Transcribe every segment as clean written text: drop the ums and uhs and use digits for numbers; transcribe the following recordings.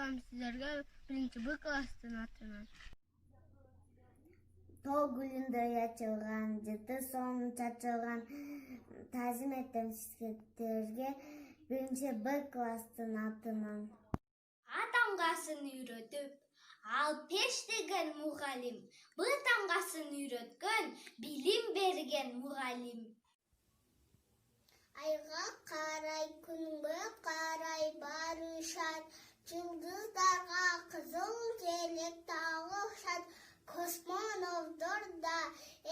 атам силерге 1-Б класстын атынан. Тоо гүлүндө ячылган, жыты соң чачылган тазим этем силерге 1-Б класстын атынан. А тамгасын үйрөтүп, ал пеш деген мугалим. Б тамгасын үйрөткөн, билим берген мугалим. Айга карай, күнгө карай барышат, жылдыздарга кызыл желек тагышат. Космонавттар да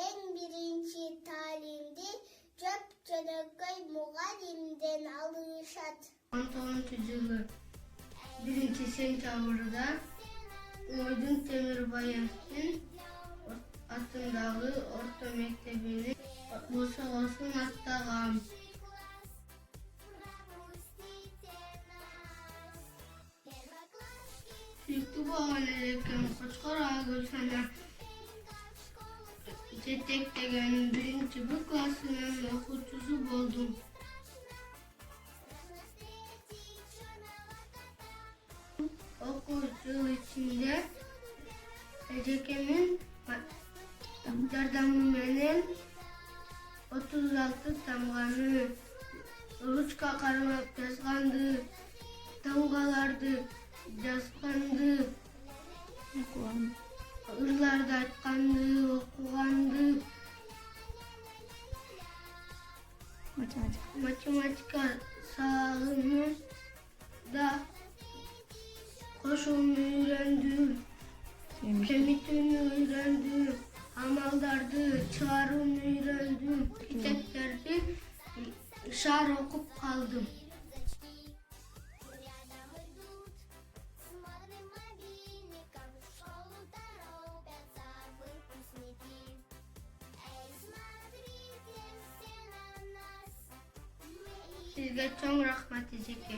эң биринчи талимди жөп-жөнөкөй мугалимден алышат. 19-жылы 1-сентябрда Ойдун Темирбаевдин атындагы орто мектебине босогосун аттагам. Сүйүктүү болгон элекем Кочкор Агыл сана жетектеген 1-Б классынын окуучусу болдум. Окуу жыл ичинде эжекемин жардамы менен 36 тамганы, ручка кармап жазганды, тамгаларды жазганды, ырларды айтканды, окуганды, математика сабагын да кошууну үйрөндүм, кемитүүнү үйрөндүм, амалдарды чыгарууну үйрөндүм, китептерди шаар окуп калдым. Sizge чоң рахмат эжеке.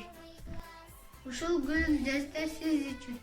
Ушул гүл десте сиз үчүн.